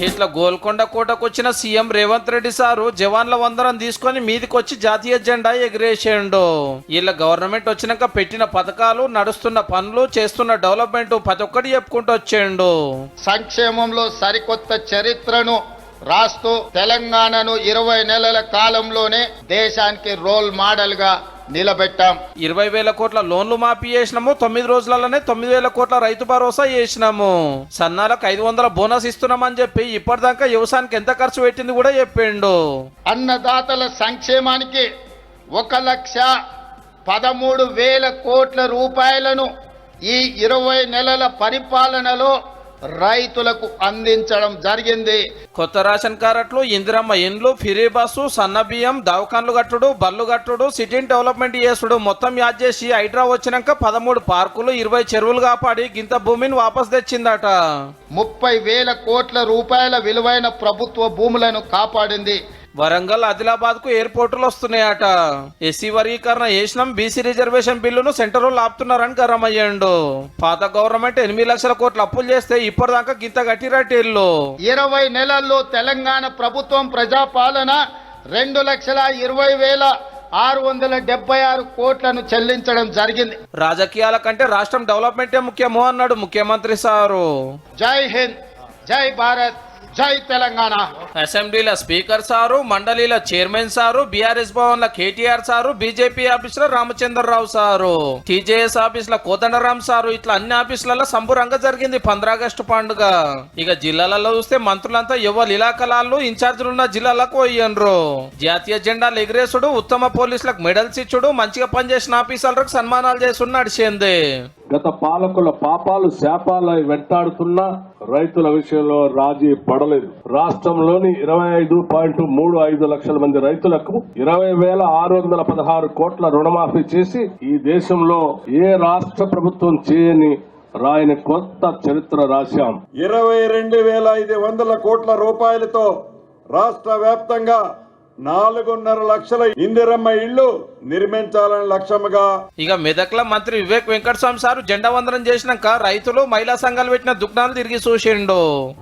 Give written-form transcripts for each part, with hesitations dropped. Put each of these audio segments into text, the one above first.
ఇట్లా Golconda కోటకొచ్చిన CM Revanth Reddy sir జవాన్ల వందనం తీసుకొని మీదికొచ్చి జాతీయ జెండా ఎగిరేసిండు. వీళ్ళ గవర్నమెంట్ వచ్చినాక పెట్టిన పథకాలు, నడుస్తున్న పనులు, చేస్తున్న డెవలప్మెంట్ ప్రతి ఒక్కటి చెప్పుకుంటూ వచ్చేయండు. సంక్షేమంలో సరికొత్త చరిత్రను రాస్తూ తెలంగాణను 20 నెలల కాలంలోనే దేశానికి రోల్ మోడల్ గా నిలబెట్టాం. 20,000 కోట్ల లోన్లు మాఫీ చేసినాము. 9 రోజులలోనే 9,000 కోట్ల రైతు భరోసా చేసినాము. సన్నాలకు 500 బోనస్ ఇస్తున్నామని చెప్పి ఇప్పటిదాకా వ్యవసాయానికి ఎంత ఖర్చు పెట్టింది కూడా చెప్పిండు. అన్నదాతల సంక్షేమానికి 1,13,000 కోట్ల రూపాయలను ఈ 20 నెలల పరిపాలనలో రైతులకు అందించడం జరిగింది. కొత్త రేషన్ కార్డులు, ఇందిరమ్మ ఇండ్లు, ఫ్రీ బస్సు, సన్న బియ్యం, దవాఖాన్లు కట్టుడు, బళ్ళు కట్టుడు, సిటీని డెవలప్మెంట్ చేసుడు మొత్తం యాద్ చేసి హైడ్రా వచ్చినాక 13 పార్కులు, 20 చెరువులు కాపాడి గింత భూమిని వాపస్ తెచ్చిందట. 30,000 కోట్ల రూపాయల విలువైన ప్రభుత్వ భూములను కాపాడింది. వరంగల్, ఆదిలాబాద్ కు ఎయిర్పోర్టులు వస్తున్నాయట. ఎస్సీ వర్గీకరణ చేసినాం, బీసీ రిజర్వేషన్ బిల్లును సెంటర్ వాళ్ళు ఆపుతున్నారని గరమయ్యాడు. పాత గవర్నమెంట్ 8 లక్షల కోట్ల అప్పులు చేస్తే ఇప్పటిదాకా గింత గట్టిరట్టేళ్ళు. 20 నెలల్లో తెలంగాణ ప్రభుత్వం ప్రజాపాలన 2,20,676 కోట్లను చెల్లించడం జరిగింది. రాజకీయాల కంటే రాష్ట్రం డెవలప్మెంటే ముఖ్యమో అన్నాడు ముఖ్యమంత్రి సారు. జై హింద్, జై భారత్, జై తెలంగాణ. అసెంబ్లీల స్పీకర్ సారు, మండలిల చైర్మన్ సారు, బీఆర్ఎస్ భవన్ల కేటీఆర్ సారు, బీజేపీ ఆఫీసుల రామచంద్రరావు సారు, టీజేఎస్ ఆఫీసుల కోదండరామ్ సారు, ఇట్లా అన్ని ఆఫీసులలో సంబురంగా జరిగింది 15 ఆగస్టు పండుగ. ఇక జిల్లాలలో చూస్తే మంత్రులంతా ఎవరు ఇలాకలాళ్ళు ఇన్ఛార్జీలున్న జిల్లాలకు పోయినరు. జాతీయ జెండాలు ఎగిరేసుడు, ఉత్తమ పోలీసులకు మెడల్స్ ఇచ్చుడు, మంచిగా పనిచేసిన ఆఫీసర్లకు సన్మానాలు చేసుడు నడిచింది. గత పాలకుల పాపాలు శాపాల వెంటాడుతున్నా రైతుల విషయంలో రాజీ పడలేదు. రాష్ట్రంలోని 25.35 లక్షల మంది రైతులకు 20,616 కోట్ల రుణమాఫీ చేసి ఈ దేశంలో ఏ రాష్ట్ర ప్రభుత్వం చేయని రాయని కొత్త చరిత్ర రాశాం. 22,500 కోట్ల రూపాయలతో రాష్ట్ర వ్యాప్తంగా 4.5 లక్షల ఇందిరమ్మ ఇళ్లు నిర్మించాలని లక్ష్యంగా. ఇక మెదక్ల మంత్రి వివేక్ వెంకటస్వామి సారు జెండా వందనం చేసినాక రైతులు, మహిళా సంఘాలు పెట్టిన దుకాణాలు తిరిగి చూసిండు.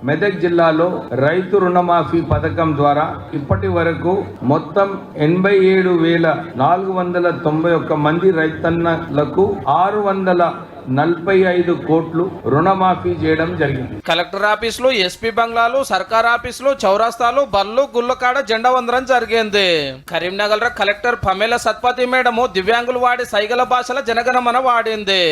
మెదక్ జిల్లాలో రైతు రుణమాఫీ పథకం ద్వారా ఇప్పటి వరకు మొత్తం 87,491 మంది రైతన్నలకు 645 కోట్లు రుణమాఫీ చేయడం జరిగింది. కలెక్టర్ ఆఫీసులు, ఎస్పీ బంగ్లాలు, సర్కార్ ఆఫీసులు, చౌరాస్తాలు, బళ్ళు, గుళ్ళకాడ జెండా వందనం జరిగింది. కరీంనగర్ కలెక్టర్ పమేల సత్పతి మేడము దివ్యాంగులు వాడే సైగల భాషల జనగణమన వాడింది.